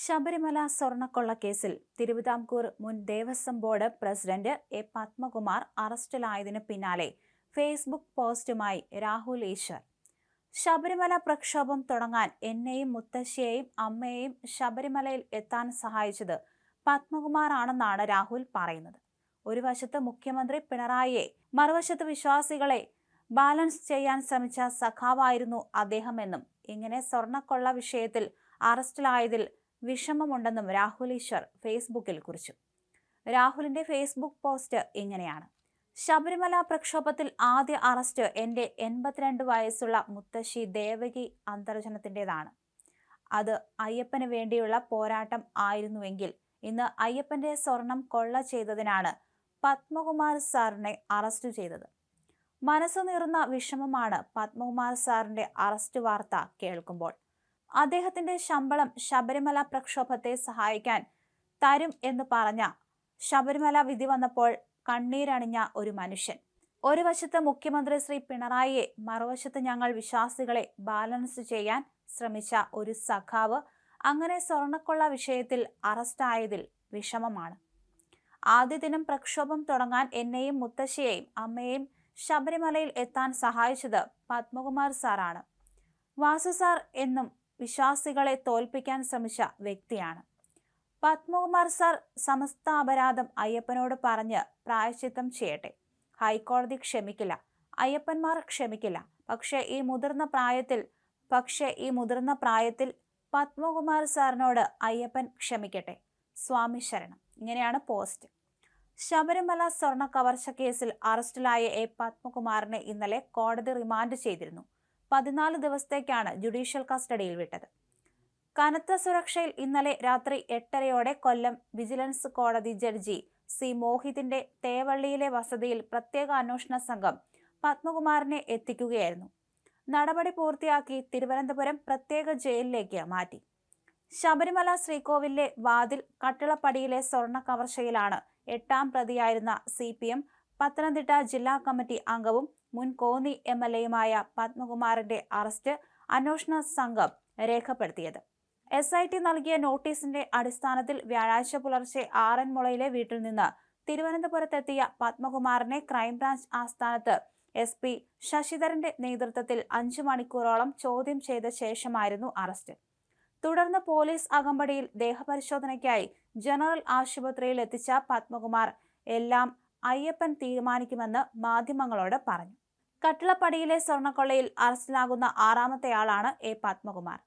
ശബരിമല സ്വർണ്ണക്കൊള്ളക്കേസിൽ തിരുവിതാംകൂർ മുൻ Devaswom board president A Padmakumar അറസ്റ്റിലായതിനു പിന്നാലെ ഫേസ്ബുക്ക് പോസ്റ്റുമായി രാഹുൽ ഈശ്വർ. ശബരിമല പ്രക്ഷോഭം തുടങ്ങാൻ എന്നെയും മുത്തശ്ശിയെയും അമ്മയെയും ശബരിമലയിൽ എത്താൻ സഹായിച്ചത് പത്മകുമാർ ആണെന്നാണ് രാഹുൽ പറയുന്നത്. ഒരു വശത്ത് മുഖ്യമന്ത്രി പിണറായിയെ, മറുവശത്ത് വിശ്വാസികളെ ബാലൻസ് ചെയ്യാൻ ശ്രമിച്ച സഖാവായിരുന്നു അദ്ദേഹമെന്നും ഇങ്ങനെ സ്വർണ്ണക്കൊള്ള വിഷയത്തിൽ അറസ്റ്റിലായതിൽ വിഷമമുണ്ടെന്നും രാഹുൽ ഈശ്വർ ഫേസ്ബുക്കിൽ കുറിച്ചു. രാഹുലിന്റെ ഫേസ്ബുക്ക് പോസ്റ്റ് ഇങ്ങനെയാണ്: ശബരിമല പ്രക്ഷോഭത്തിൽ ആദ്യ അറസ്റ്റ് എന്റെ 82 വയസ്സുള്ള മുത്തശ്ശി ദേവകി അന്തർജനത്തിൻ്റെതാണ്. അത് അയ്യപ്പന് വേണ്ടിയുള്ള പോരാട്ടം ആയിരുന്നുവെങ്കിൽ ഇന്ന് അയ്യപ്പന്റെ സ്വർണം കൊള്ള ചെയ്തതിനാണ് പത്മകുമാർ സാറിനെ അറസ്റ്റ് ചെയ്തത്. മനസ്സു നീറുന്ന വിഷമമാണ് പത്മകുമാർ സാറിന്റെ അറസ്റ്റ് വാർത്ത കേൾക്കുമ്പോൾ. അദ്ദേഹത്തിന്റെ ശമ്പളം ശബരിമല പ്രക്ഷോഭത്തെ സഹായിക്കാൻ തരും എന്ന് പറഞ്ഞ ശബരിമല വിധി വന്നപ്പോൾ കണ്ണീരണിഞ്ഞ ഒരു മനുഷ്യൻ. ഒരു വശത്ത് മുഖ്യമന്ത്രി ശ്രീ പിണറായിയെ, മറുവശത്ത് ഞങ്ങൾ വിശ്വാസികളെ ബാലൻസ് ചെയ്യാൻ ശ്രമിച്ച ഒരു സഖാവ് അങ്ങനെ സ്വർണ്ണക്കൊള്ള വിഷയത്തിൽ അറസ്റ്റായതിൽ വിഷമമാണ്. ആദ്യ ദിനം പ്രക്ഷോഭം തുടങ്ങാൻ എന്നെയും മുത്തശ്ശിയെയും അമ്മയെയും ശബരിമലയിൽ എത്താൻ സഹായിച്ചത് പത്മകുമാർ സാറാണ്. വാസു സാർ എന്നും വിശ്വാസികളെ തോൽപ്പിക്കാൻ ശ്രമിച്ച വ്യക്തിയാണ്. പത്മകുമാർ സാർ സമസ്ത അപരാധം അയ്യപ്പനോട് പറഞ്ഞ് പ്രായശ്ചിത്തം ചെയ്യട്ടെ. ഹൈക്കോടതി ക്ഷമിക്കില്ല, അയ്യപ്പന്മാർ ക്ഷമിക്കില്ല. പക്ഷേ ഈ മുതിർന്ന പ്രായത്തിൽ പത്മകുമാർ സാറിനോട് അയ്യപ്പൻ ക്ഷമിക്കട്ടെ. സ്വാമി ശരണം. ഇങ്ങനെയാണ് പോസ്റ്റ്. ശബരിമല സ്വർണ്ണ കവർച്ച കേസിൽ അറസ്റ്റിലായ എ പത്മകുമാറിനെ ഇന്നലെ കോടതി റിമാൻഡ് ചെയ്തിരുന്നു. 14 ദിവസത്തേക്കാണ് ജുഡീഷ്യൽ കസ്റ്റഡിയിൽ വിട്ടത്. കനത്ത സുരക്ഷയിൽ ഇന്നലെ രാത്രി 8:30 കൊല്ലം വിജിലൻസ് കോടതി ജഡ്ജി സി മോഹിതിന്റെ തേവള്ളിയിലെ വസതിയിൽ പ്രത്യേക അന്വേഷണ സംഘം പത്മകുമാറിനെ എത്തിക്കുകയായിരുന്നു. നടപടി പൂർത്തിയാക്കി തിരുവനന്തപുരം പ്രത്യേക ജയിലിലേക്ക് മാറ്റി. ശബരിമല ശ്രീകോവിലിലെ വാതിൽ കട്ടിളപ്പടിയിലെ സ്വർണ്ണ കവർച്ചയിലാണ് 8ാം പ്രതിയായിരുന്ന CPM പത്തനംതിട്ട ജില്ലാ കമ്മിറ്റി അംഗവും മുൻ കോന്നി MLAയുമായ പത്മകുമാറിന്റെ അറസ്റ്റ് അന്വേഷണ സംഘം രേഖപ്പെടുത്തിയത്. SIT നൽകിയ നോട്ടീസിന്റെ അടിസ്ഥാനത്തിൽ വ്യാഴാഴ്ച പുലർച്ചെ ആറന്മുളയിലെ വീട്ടിൽ നിന്ന് തിരുവനന്തപുരത്തെത്തിയ പത്മകുമാറിനെ ക്രൈംബ്രാഞ്ച് ആസ്ഥാനത്ത് SP ശശിധരന്റെ നേതൃത്വത്തിൽ 5 മണിക്കൂറോളം ചോദ്യം ചെയ്ത ശേഷമായിരുന്നു അറസ്റ്റ്. തുടർന്ന് പോലീസ് അകമ്പടിയിൽ ദേഹപരിശോധനയ്ക്കായി ജനറൽ ആശുപത്രിയിൽ എത്തിച്ച പത്മകുമാർ എല്ലാം അയ്യപ്പൻ തീരുമാനിക്കുമെന്ന് മാധ്യമങ്ങളോട് പറഞ്ഞു. കട്ടിളപ്പടിയിലെ സ്വർണ്ണക്കൊള്ളയിൽ അറസ്റ്റിലാകുന്ന 6ാമത്തെയാളാണ് എ പത്മകുമാർ.